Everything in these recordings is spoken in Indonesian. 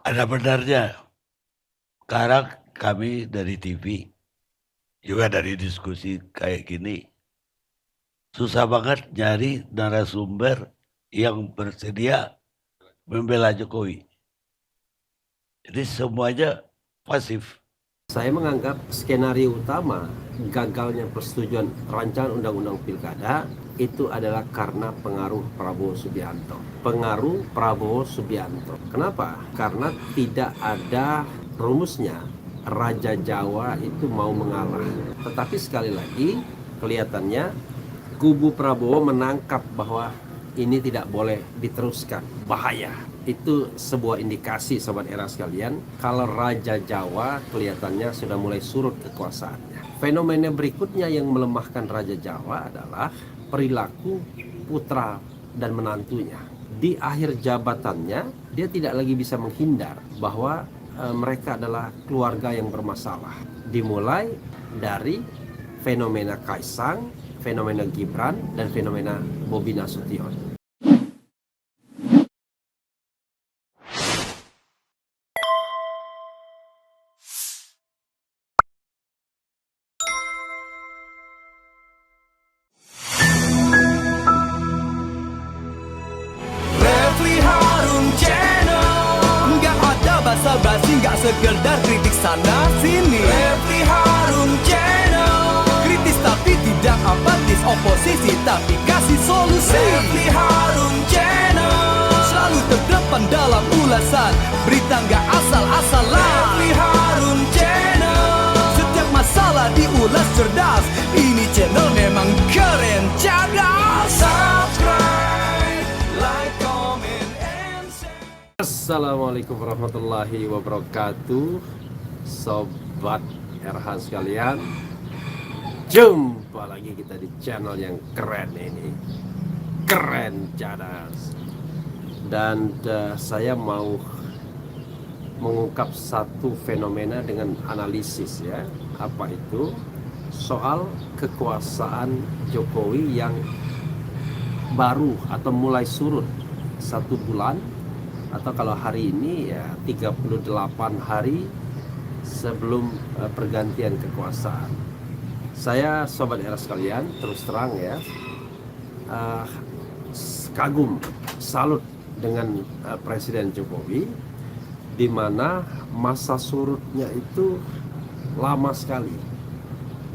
Ada benarnya. Sekarang kami dari TV, juga dari diskusi kayak gini, susah banget nyari narasumber yang bersedia membela Jokowi. Jadi semuanya pasif. Saya menganggap skenario utama gagalnya persetujuan rancangan undang-undang pilkada itu adalah karena pengaruh Prabowo Subianto. Pengaruh Prabowo Subianto. Kenapa? Karena tidak ada rumusnya Raja Jawa itu mau mengalah. Tetapi sekali lagi kelihatannya kubu Prabowo menangkap bahwa ini tidak boleh diteruskan, bahaya. Itu sebuah indikasi sobat era sekalian, kalau Raja Jawa kelihatannya sudah mulai surut kekuasaannya. Fenomena berikutnya yang melemahkan Raja Jawa adalah perilaku putra dan menantunya. Di akhir jabatannya, dia tidak lagi bisa menghindar bahwa mereka adalah keluarga yang bermasalah. Dimulai dari fenomena Kaisang, fenomena Gibran, dan fenomena Bobi Nasution. Refli Harun Channel, nggak ada basa-basi, nggak sekedar kritik sana sini. Refli Harun Channel, kritis tapi tidak apatis, oposisi tapi kasih solusi. Refli Harun Channel, selalu terdepan dalam ulasan, berita nggak asal-asalan. Refli Harun Channel, setiap masalah diulas cerdas, ini channel memang keren cerdas. Subscribe, like, comment, and share. Assalamualaikum warahmatullahi wabarakatuh, sobat RH sekalian. Jumpa lagi kita di channel yang keren ini, keren cerdas. Dan saya mau mengungkap satu fenomena dengan analisis ya. Apa itu? Soal kekuasaan Jokowi yang baru atau mulai surut 1 bulan, atau kalau hari ini ya 38 hari sebelum pergantian kekuasaan. Saya sobat era sekalian terus terang ya, kagum, salut dengan Presiden Jokowi, di mana masa surutnya itu lama sekali.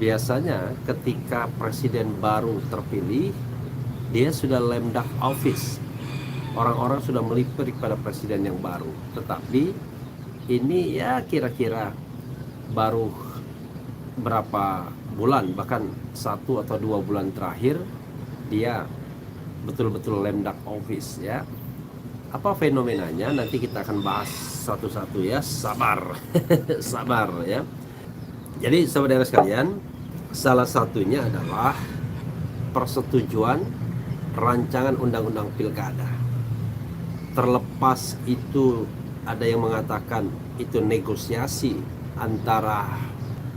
Biasanya ketika presiden baru terpilih, dia sudah lame duck office. Orang-orang sudah melirik pada presiden yang baru. Tetapi ini ya kira-kira baru berapa bulan, bahkan 1 atau 2 bulan terakhir dia betul-betul lame duck office ya. Apa fenomenanya? Nanti kita akan bahas satu-satu ya. Sabar. Sabar ya. Jadi saudara sekalian, salah satunya adalah persetujuan rancangan undang-undang pilkada. Terlepas itu ada yang mengatakan itu negosiasi antara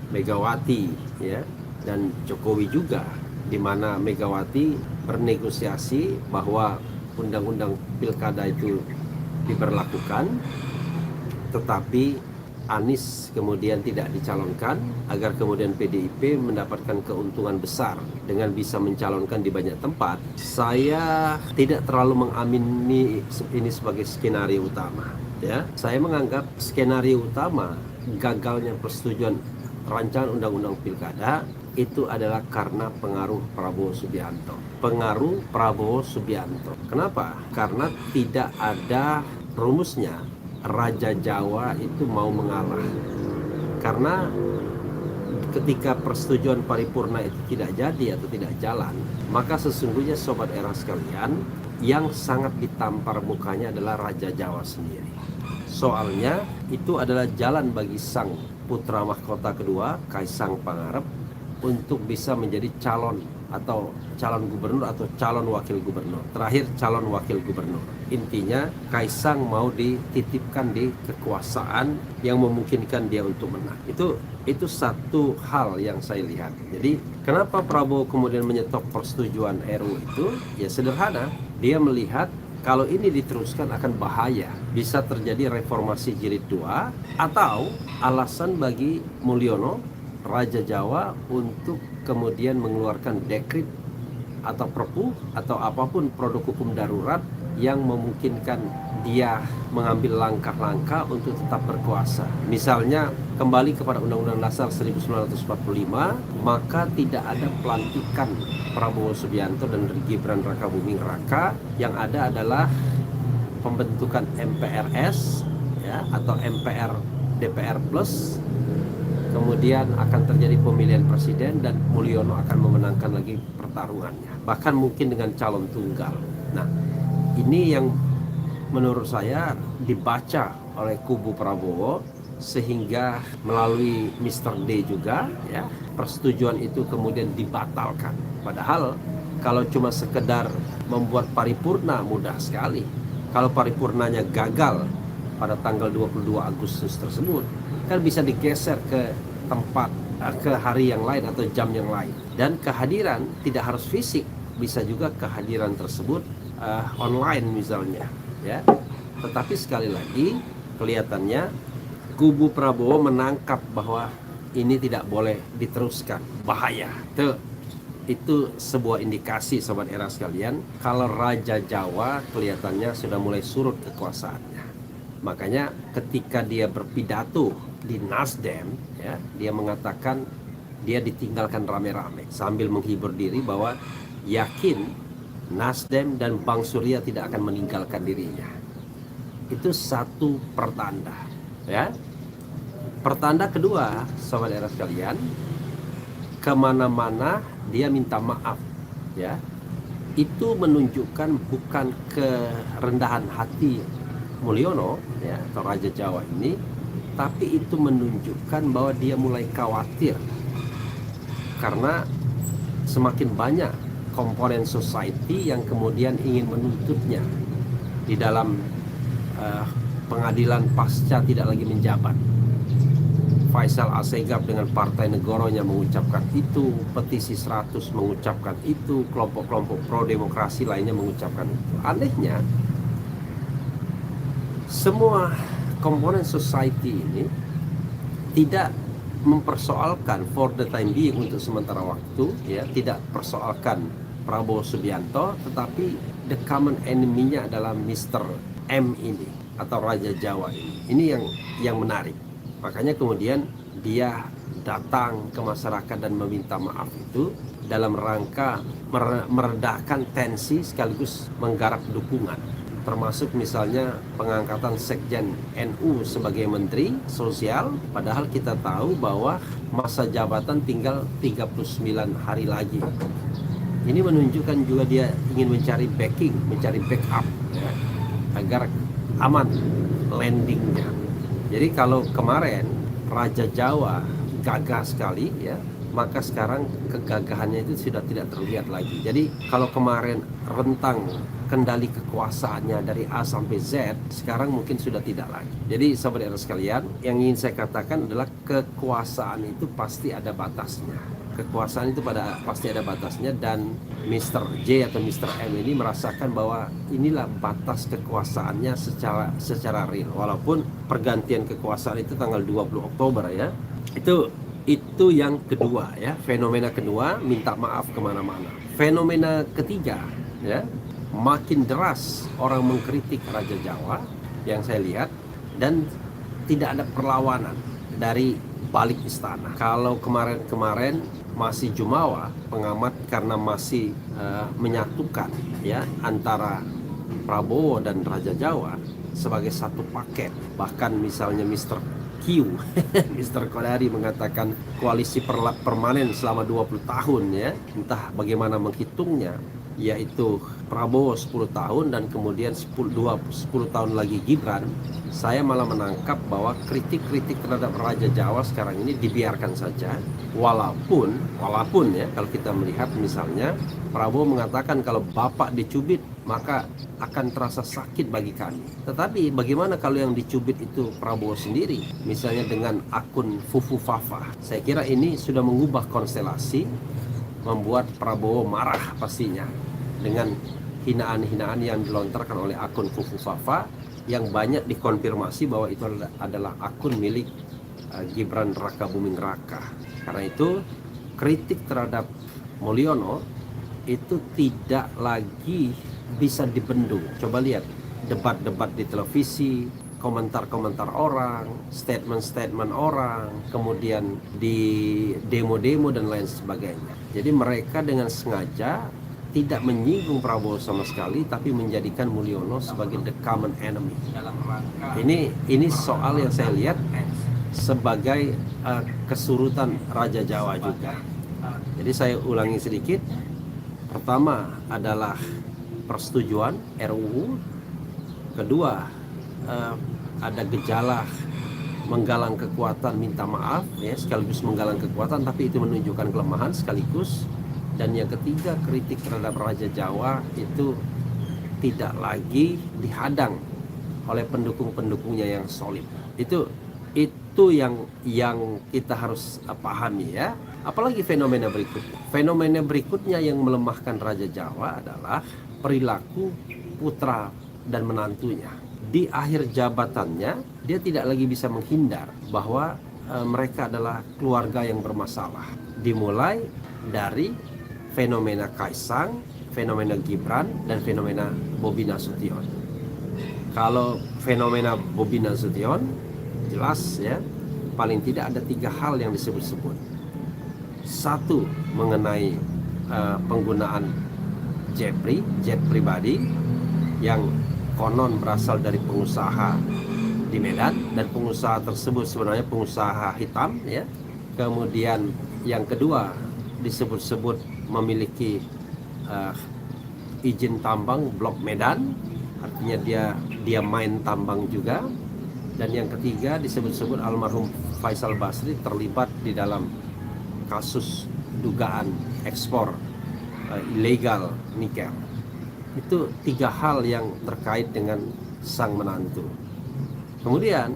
Megawati ya dan Jokowi juga, di mana Megawati bernegosiasi bahwa undang-undang pilkada itu diberlakukan, tetapi Anies kemudian tidak dicalonkan agar kemudian PDIP mendapatkan keuntungan besar dengan bisa mencalonkan di banyak tempat. Saya tidak terlalu mengamini ini sebagai skenario utama ya. Saya menganggap skenario utama gagalnya persetujuan rancangan undang-undang pilkada itu adalah karena pengaruh Prabowo Subianto. Pengaruh Prabowo Subianto. Kenapa? Karena tidak ada rumusnya Raja Jawa itu mau mengalah. Karena ketika persetujuan paripurna itu tidak jadi atau tidak jalan, maka sesungguhnya sobat era sekalian, yang sangat ditampar mukanya adalah Raja Jawa sendiri. Soalnya itu adalah jalan bagi sang putra mahkota kedua, Kaisang Pangarep, untuk bisa menjadi calon atau calon gubernur atau calon wakil gubernur. Terakhir calon wakil gubernur. Intinya Kaisang mau dititipkan di kekuasaan yang memungkinkan dia untuk menang. Itu satu hal yang saya lihat. Jadi kenapa Prabowo kemudian menyetop persetujuan RU itu? Ya sederhana, dia melihat Kalau ini diteruskan akan bahaya. Bisa terjadi reformasi jilid 2 atau alasan bagi Mulyono, Raja Jawa, untuk kemudian mengeluarkan dekrit atau perpu atau apapun produk hukum darurat yang memungkinkan dia mengambil langkah-langkah untuk tetap berkuasa. Misalnya kembali kepada Undang-Undang Dasar 1945, maka tidak ada pelantikan Prabowo Subianto dan Gibran Rakabuming Raka. Yang ada adalah pembentukan MPRS ya, atau MPR DPR plus. Kemudian akan terjadi pemilihan presiden dan Mulyono akan memenangkan lagi pertarungannya, bahkan mungkin dengan calon tunggal. Nah, ini yang menurut saya dibaca oleh kubu Prabowo, sehingga melalui Mr. D juga ya, persetujuan itu kemudian dibatalkan. Padahal kalau cuma sekedar membuat paripurna mudah sekali. Kalau paripurnanya gagal pada tanggal 22 Agustus tersebut, kan bisa digeser ke tempat, ke hari yang lain atau jam yang lain. Dan kehadiran tidak harus fisik, bisa juga kehadiran tersebut online misalnya ya. Tetapi sekali lagi kelihatannya kubu Prabowo menangkap bahwa ini tidak boleh diteruskan, bahaya. Itu sebuah indikasi, sobat era sekalian, kalau Raja Jawa kelihatannya sudah mulai surut kekuasaannya. Makanya ketika dia berpidato di Nasdem ya, dia mengatakan dia ditinggalkan rame-rame sambil menghibur diri bahwa yakin Nasdem dan Bang Surya tidak akan meninggalkan dirinya. Itu satu pertanda ya. Pertanda kedua, sobat era sekalian, kemana-mana dia minta maaf ya. Itu menunjukkan bukan kerendahan hati Mulyono ya, atau Raja Jawa ini, tapi itu menunjukkan bahwa dia mulai khawatir karena semakin banyak komponen society yang kemudian ingin menuntutnya di dalam pengadilan pasca tidak lagi menjabat. Faisal Assegaf dengan Partai Negoronya mengucapkan itu, petisi 100 mengucapkan itu, kelompok-kelompok pro demokrasi lainnya mengucapkan itu. Anehnya, semua komponen society ini tidak mempersoalkan for the time being, untuk sementara waktu ya, tidak persoalkan Prabowo Subianto, tetapi the common enemy-nya adalah Mr. M ini atau Raja Jawa ini. Ini yang menarik. Makanya kemudian dia datang ke masyarakat dan meminta maaf itu dalam rangka meredakan tensi sekaligus menggarap dukungan. Termasuk misalnya pengangkatan Sekjen NU sebagai Menteri Sosial, padahal kita tahu bahwa masa jabatan tinggal 39 hari lagi. Ini menunjukkan juga dia ingin mencari backing, mencari backup ya, agar aman landingnya. Jadi kalau kemarin Raja Jawa gagah sekali ya, maka sekarang kegagahannya itu sudah tidak terlihat lagi. Jadi kalau kemarin rentang kendali kekuasaannya dari A sampai Z, sekarang mungkin sudah tidak lagi. Jadi saudara sekalian, yang ingin saya katakan adalah kekuasaan itu pasti ada batasnya. Kekuasaan itu pasti ada batasnya, dan Mr. J atau Mr. M ini merasakan bahwa inilah batas kekuasaannya secara real. Walaupun pergantian kekuasaan itu tanggal 20 Oktober ya. Itu yang kedua ya, fenomena kedua, minta maaf kemana-mana. Fenomena ketiga ya, makin deras orang mengkritik Raja Jawa yang saya lihat, dan tidak ada perlawanan dari balik istana. Kalau kemarin masih jumawa pengamat karena masih menyatukan ya antara Prabowo dan Raja Jawa sebagai satu paket. Bahkan misalnya Mr. Q Mr. Kodari mengatakan koalisi permanen selama 20 tahun ya, entah bagaimana menghitungnya, yaitu Prabowo 10 tahun dan kemudian 10 tahun lagi Gibran. Saya malah menangkap bahwa kritik-kritik terhadap Raja Jawa sekarang ini dibiarkan saja, walaupun ya, kalau kita melihat misalnya Prabowo mengatakan kalau Bapak dicubit maka akan terasa sakit bagi kami. Tetapi bagaimana kalau yang dicubit itu Prabowo sendiri, misalnya dengan akun Fufu Fafa? Saya kira ini sudah mengubah konstelasi, membuat Prabowo marah pastinya dengan hinaan-hinaan yang dilontarkan oleh akun Fufu Fafa yang banyak dikonfirmasi bahwa itu adalah akun milik Gibran Rakabuming Raka. Karena itu kritik terhadap Mulyono itu tidak lagi bisa dibendung. Coba lihat debat-debat di televisi, komentar-komentar orang, statement-statement orang, kemudian di demo-demo dan lain sebagainya. Jadi mereka dengan sengaja tidak menyinggung Prabowo sama sekali, tapi menjadikan Mulyono sebagai the common enemy. Ini soal yang saya lihat sebagai kesurutan Raja Jawa juga. Jadi saya ulangi sedikit. Pertama adalah persetujuan RUU. Kedua, ada gejala menggalang kekuatan minta maaf, ya, sekaligus menggalang kekuatan, tapi itu menunjukkan kelemahan sekaligus. Dan yang ketiga, kritik terhadap Raja Jawa itu tidak lagi dihadang oleh pendukung-pendukungnya yang solid. Itu yang kita harus pahami, ya. Apalagi fenomena berikutnya. Fenomena berikutnya yang melemahkan Raja Jawa adalah perilaku putra dan menantunya. Di akhir jabatannya, dia tidak lagi bisa menghindar bahwa mereka adalah keluarga yang bermasalah. Dimulai dari fenomena Kaisang, fenomena Gibran, dan fenomena Bobi Nasution. Kalau fenomena Bobi Nasution, jelas ya, paling tidak ada 3 hal yang disebut-sebut. Satu, mengenai penggunaan jet pribadi yang konon berasal dari pengusaha di Medan, dan pengusaha tersebut sebenarnya pengusaha hitam, ya. Kemudian yang kedua, disebut-sebut memiliki izin tambang Blok Medan, artinya dia main tambang juga. Dan yang ketiga, disebut-sebut almarhum Faisal Basri terlibat di dalam kasus dugaan ekspor ilegal nikel. Itu 3 hal yang terkait dengan sang menantu. Kemudian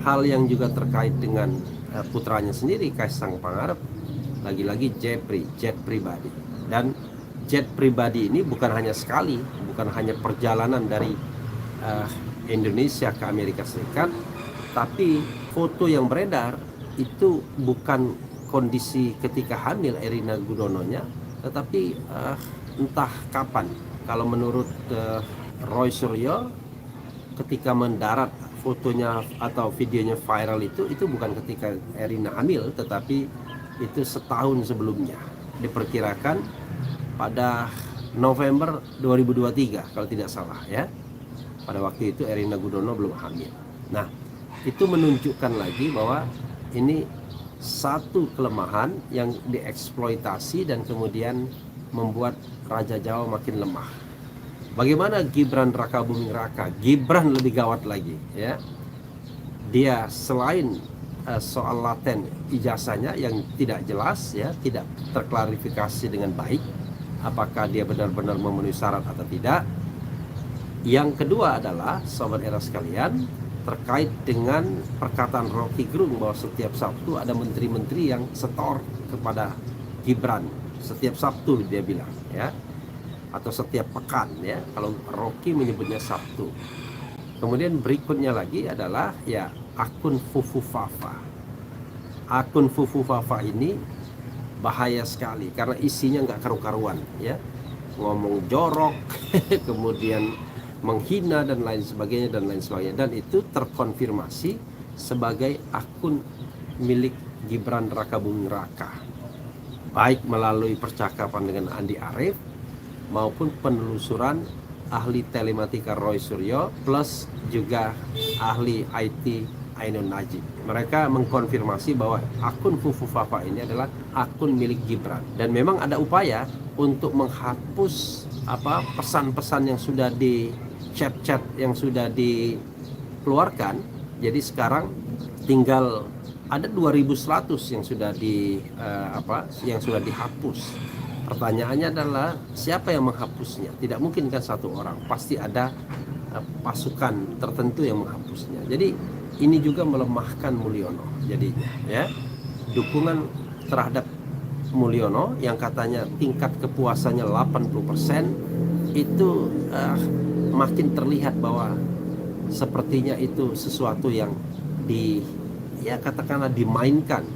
hal yang juga terkait dengan putranya sendiri, Kaisang Pangarep, lagi-lagi jet pribadi. Dan jet pribadi ini bukan hanya sekali, bukan hanya perjalanan dari Indonesia ke Amerika Serikat, tapi foto yang beredar itu bukan kondisi ketika hamil Erina Gudononya, tetapi entah kapan. Kalau menurut Roy Suryo, ketika mendarat fotonya atau videonya viral itu bukan ketika Erina hamil, tetapi itu setahun sebelumnya. Diperkirakan pada November 2023 kalau tidak salah, ya. Pada waktu itu Erina Gudono belum hamil. Nah, itu menunjukkan lagi bahwa ini satu kelemahan yang dieksploitasi dan kemudian membuat Raja Jawa makin lemah. Bagaimana Gibran Rakabuming Raka? Gibran lebih gawat lagi, ya. Dia selain soal laten ijazahnya yang tidak jelas, ya, tidak terklarifikasi dengan baik apakah dia benar-benar memenuhi syarat atau tidak. Yang kedua adalah, sobat era sekalian, terkait dengan perkataan Rocky Gerung bahwa setiap Sabtu ada menteri-menteri yang setor kepada Gibran. Setiap Sabtu dia bilang, ya, atau setiap pekan, ya, kalau Rocky menyebutnya Sabtu. Kemudian berikutnya lagi adalah, ya, akun Fufu Fafa. Akun Fufu Fafa ini bahaya sekali karena isinya nggak karu-karuan, ya, ngomong jorok, kemudian menghina dan lain sebagainya, dan itu terkonfirmasi sebagai akun milik Gibran Rakabuming Raka, baik melalui percakapan dengan Andi Arief maupun penelusuran ahli telematika Roy Suryo plus juga ahli IT Ainun Najib. Mereka mengkonfirmasi bahwa akun Fufu Fafa ini adalah akun milik Gibran, dan memang ada upaya untuk menghapus pesan-pesan yang sudah di chat-chat yang sudah dikeluarkan. Jadi sekarang tinggal ada 2100 yang sudah yang sudah dihapus. Pertanyaannya adalah siapa yang menghapusnya? Tidak mungkin kan satu orang, pasti ada pasukan tertentu yang menghapusnya. Jadi ini juga melemahkan Mulyono jadinya, ya. Dukungan terhadap Mulyono yang katanya tingkat kepuasannya 80%, itu makin terlihat bahwa sepertinya itu sesuatu yang katakanlah dimainkan,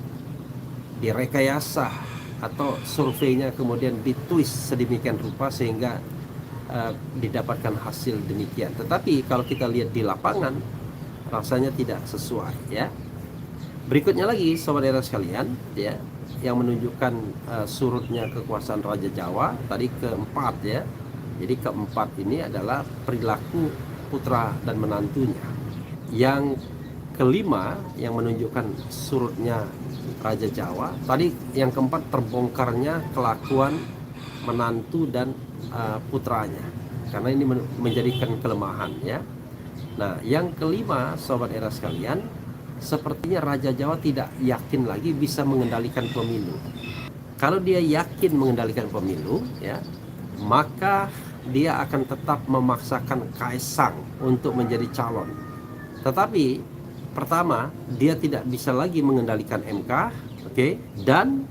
direkayasa, atau surveinya kemudian ditwist sedemikian rupa sehingga didapatkan hasil demikian. Tetapi kalau kita lihat di lapangan, rasanya tidak sesuai, ya. Berikutnya lagi, saudara sekalian, ya, yang menunjukkan surutnya kekuasaan Raja Jawa tadi keempat, ya. Jadi keempat ini adalah perilaku putra dan menantunya. Yang kelima yang menunjukkan surutnya Raja Jawa tadi, yang keempat terbongkarnya kelakuan menantu dan putranya, karena ini menjadikan kelemahan, ya. Nah, yang kelima, sobat era sekalian, sepertinya Raja Jawa tidak yakin lagi bisa mengendalikan pemilu. Kalau dia yakin mengendalikan pemilu, ya, maka dia akan tetap memaksakan Kaisang untuk menjadi calon. Tetapi pertama, dia tidak bisa lagi mengendalikan MK, oke? Dan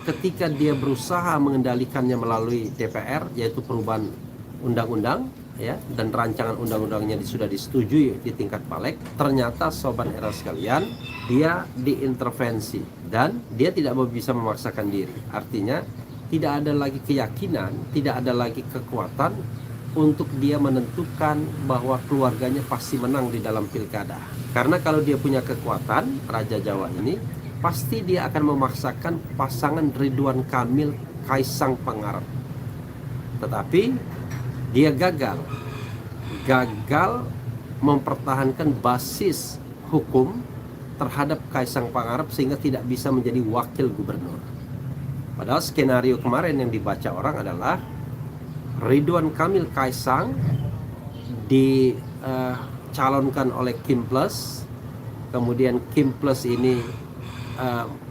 ketika dia berusaha mengendalikannya melalui DPR, yaitu perubahan undang-undang, ya, dan rancangan undang-undangnya sudah disetujui di tingkat Paleg, ternyata sobat era sekalian, dia diintervensi dan dia tidak bisa memaksakan diri. Artinya tidak ada lagi keyakinan, tidak ada lagi kekuatan untuk dia menentukan bahwa keluarganya pasti menang di dalam pilkada. Karena kalau dia punya kekuatan, Raja Jawa ini, pasti dia akan memaksakan pasangan Ridwan Kamil Kaisang Pangarep. Tetapi dia gagal mempertahankan basis hukum terhadap Kaisang Pangarep sehingga tidak bisa menjadi wakil gubernur. Padahal skenario kemarin yang dibaca orang adalah Ridwan Kamil Kaisang dicalonkan oleh Kim Plus, kemudian Kim Plus ini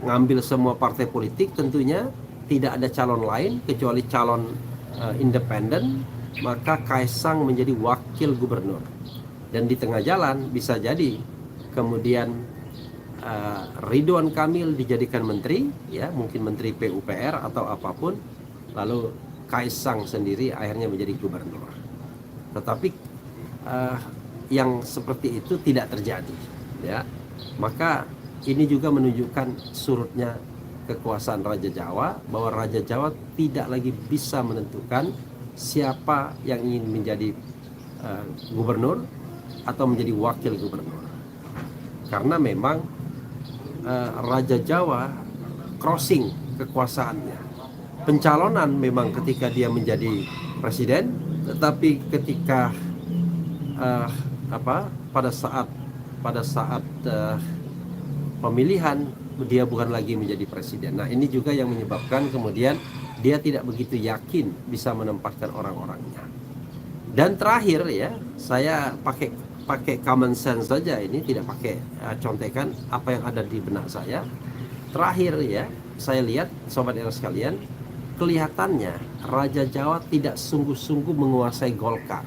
ngambil semua partai politik, tentunya tidak ada calon lain kecuali calon independen, maka Kaisang menjadi wakil gubernur. Dan di tengah jalan bisa jadi kemudian Ridwan Kamil dijadikan menteri, ya, mungkin menteri PUPR atau apapun, lalu Kaisang sendiri akhirnya menjadi gubernur. Tetapi yang seperti itu tidak terjadi, ya. Maka ini juga menunjukkan surutnya kekuasaan Raja Jawa, bahwa Raja Jawa tidak lagi bisa menentukan siapa yang ingin menjadi gubernur atau menjadi wakil gubernur. Karena memang Raja Jawa crossing kekuasaannya. Pencalonan memang ketika dia menjadi presiden, tetapi ketika pada saat pemilihan dia bukan lagi menjadi presiden. Nah, ini juga yang menyebabkan kemudian dia tidak begitu yakin bisa menempatkan orang-orangnya. Dan terakhir, ya, saya pakai common sense saja, ini tidak pakai contekan apa yang ada di benak saya. Terakhir, ya, saya lihat sobat era sekalian, kelihatannya Raja Jawa tidak sungguh-sungguh menguasai Golkar.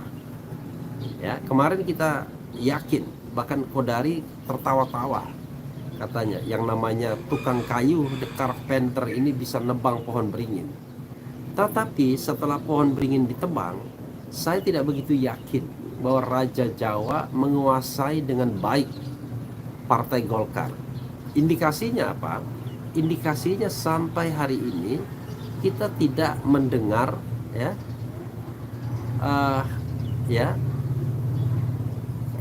Ya, kemarin kita yakin, bahkan Kodari tertawa-tawa, katanya yang namanya tukang kayu, the carpenter ini bisa nebang pohon beringin. Tetapi setelah pohon beringin ditebang, saya tidak begitu yakin bahwa Raja Jawa menguasai dengan baik Partai Golkar. Indikasinya apa? Indikasinya sampai hari ini kita tidak mendengar,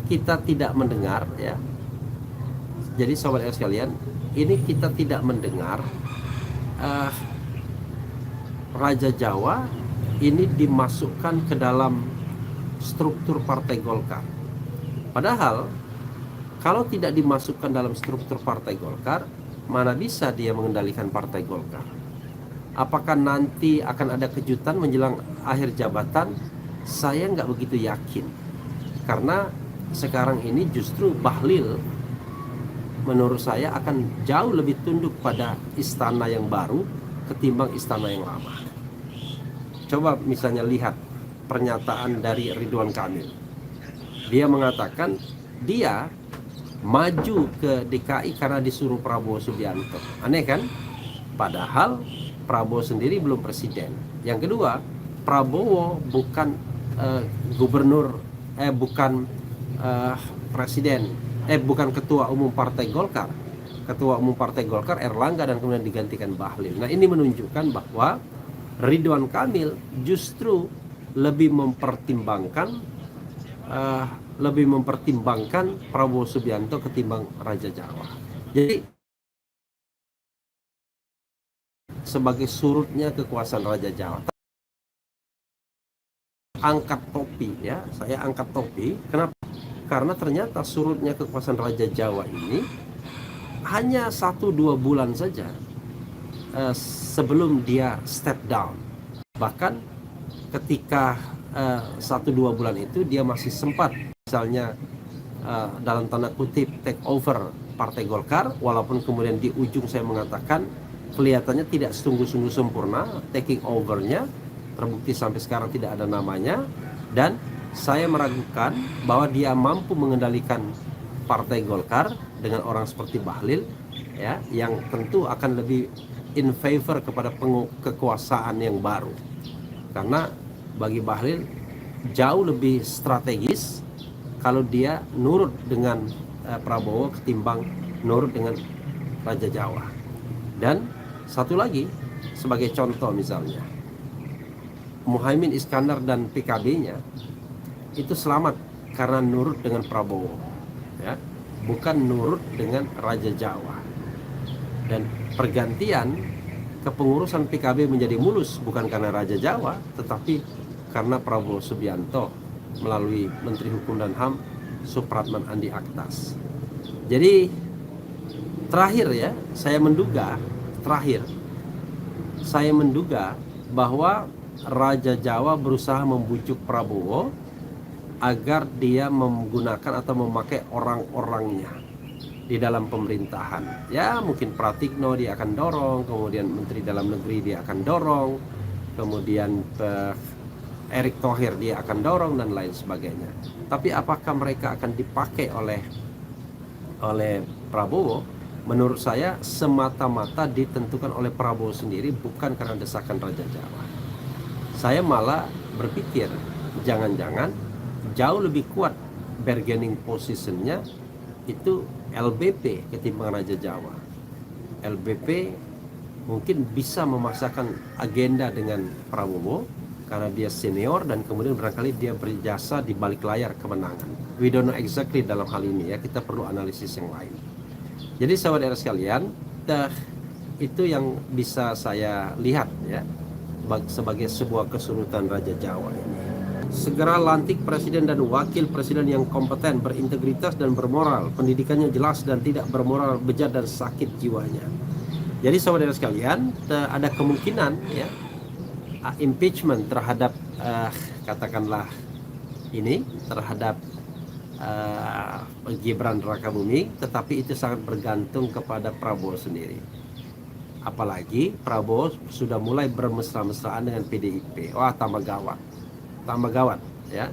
kita tidak mendengar, ya. Jadi sobat sekalian, ini kita tidak mendengar Raja Jawa ini dimasukkan ke dalam struktur Partai Golkar. Padahal kalau tidak dimasukkan dalam struktur Partai Golkar, mana bisa dia mengendalikan Partai Golkar? Apakah nanti akan ada kejutan menjelang akhir jabatan? Saya nggak begitu yakin. Karena sekarang ini justru Bahlil menurut saya akan jauh lebih tunduk pada istana yang baru ketimbang istana yang lama. Coba misalnya lihat pernyataan dari Ridwan Kamil. Dia mengatakan dia maju ke DKI karena disuruh Prabowo Subianto. Aneh kan? Padahal Prabowo sendiri belum presiden. Yang kedua, Prabowo bukan gubernur, bukan presiden, bukan ketua umum Partai Golkar. Ketua umum Partai Golkar Erlangga dan kemudian digantikan Bahlil. Nah, ini menunjukkan bahwa Ridwan Kamil justru lebih mempertimbangkan Prabowo Subianto ketimbang Raja Jawa. Jadi sebagai surutnya kekuasaan Raja Jawa, angkat topi ya, saya angkat topi. Kenapa? Karena ternyata surutnya kekuasaan Raja Jawa ini hanya 1-2 bulan saja sebelum dia step down. Bahkan ketika 1-2 bulan itu dia masih sempat misalnya dalam tanda kutip take over Partai Golkar, walaupun kemudian di ujung saya mengatakan kelihatannya tidak sungguh-sungguh sempurna taking overnya, terbukti sampai sekarang tidak ada namanya, dan saya meragukan bahwa dia mampu mengendalikan Partai Golkar dengan orang seperti Bahlil ya, yang tentu akan lebih in favor kepada kekuasaan yang baru. Karena bagi Bahlil jauh lebih strategis kalau dia nurut dengan Prabowo ketimbang nurut dengan Raja Jawa. Dan satu lagi sebagai contoh misalnya, Muhaimin Iskandar dan PKB-nya itu selamat karena nurut dengan Prabowo ya, bukan nurut dengan Raja Jawa. Dan pergantian kepengurusan PKB menjadi mulus bukan karena Raja Jawa, tetapi karena Prabowo Subianto melalui Menteri Hukum dan HAM Supratman Andi Aktas. Jadi terakhir ya, saya menduga bahwa Raja Jawa berusaha membujuk Prabowo agar dia menggunakan atau memakai orang-orangnya di dalam pemerintahan. Ya mungkin Pratikno dia akan dorong, kemudian Menteri Dalam Negeri dia akan dorong, kemudian Erick Thohir dia akan dorong dan lain sebagainya. Tapi apakah mereka akan dipakai oleh Prabowo? Menurut saya semata-mata ditentukan oleh Prabowo sendiri, bukan karena desakan Raja Jawa. Saya malah berpikir jangan-jangan jauh lebih kuat bargaining positionnya itu LBP ketimbang Raja Jawa. LBP mungkin bisa memaksakan agenda dengan Prabowo karena dia senior dan kemudian barangkali dia berjasa di balik layar kemenangan. We don't know exactly dalam hal ini ya, kita perlu analisis yang lain. Jadi saudara sekalian, itu yang bisa saya lihat ya sebagai sebuah kesurutan Raja Jawa ini. Segera lantik presiden dan wakil presiden yang kompeten, berintegritas dan bermoral, pendidikannya jelas dan tidak bermoral, bejat dan sakit jiwanya. Jadi saudara sekalian, ada kemungkinan ya impeachment terhadap katakanlah ini terhadap Gibran Rakabuming, tetapi itu sangat bergantung kepada Prabowo sendiri. Apalagi Prabowo sudah mulai bermesra-mesraan dengan PDIP. Wah, tambah gawat ya.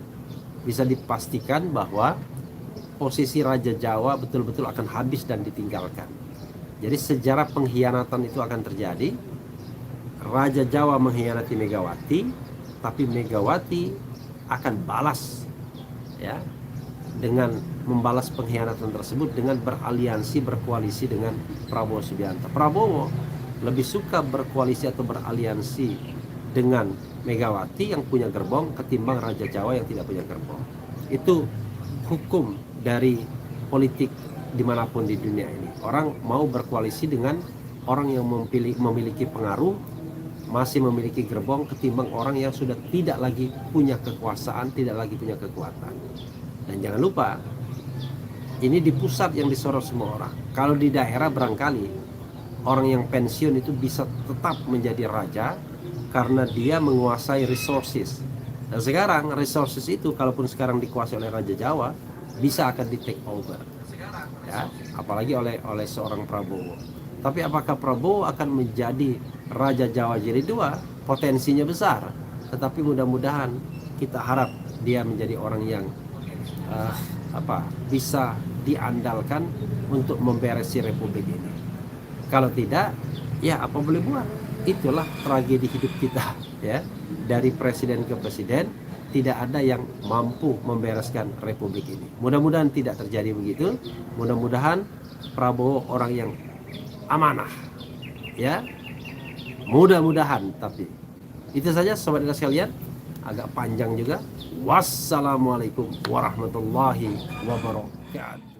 Bisa dipastikan bahwa posisi Raja Jawa betul-betul akan habis dan ditinggalkan. Jadi sejarah pengkhianatan itu akan terjadi. Raja Jawa mengkhianati Megawati, tapi Megawati akan balas ya, dengan membalas pengkhianatan tersebut dengan beraliansi, berkoalisi dengan Prabowo Subianto. Prabowo lebih suka berkoalisi atau beraliansi dengan Megawati yang punya gerbong ketimbang Raja Jawa yang tidak punya gerbong. Itu hukum dari politik dimanapun di dunia ini. Orang mau berkoalisi dengan orang yang memiliki pengaruh, masih memiliki gerbong ketimbang orang yang sudah tidak lagi punya kekuasaan, tidak lagi punya kekuatan. Dan jangan lupa, ini di pusat yang disorot semua orang. Kalau di daerah barangkali orang yang pensiun itu bisa tetap menjadi raja karena dia menguasai resources. Dan sekarang resources itu kalaupun sekarang dikuasai oleh Raja Jawa bisa akan di take over. Ya, apalagi oleh seorang Prabowo. Tapi apakah Prabowo akan menjadi Raja Jawa jilid 2? Potensinya besar. Tetapi mudah-mudahan kita harap dia menjadi orang yang bisa diandalkan untuk memberesi republik ini. Kalau tidak, ya apa boleh buat? Itulah tragedi hidup kita, ya. dari presiden ke presiden tidak ada yang mampu membereskan republik ini. Mudah-mudahan tidak terjadi begitu. Mudah-mudahan Prabowo orang yang amanah, ya. Mudah-mudahan. Tapi itu saja sobat sekalian, agak panjang juga. Wassalamualaikum warahmatullahi wabarakatuh.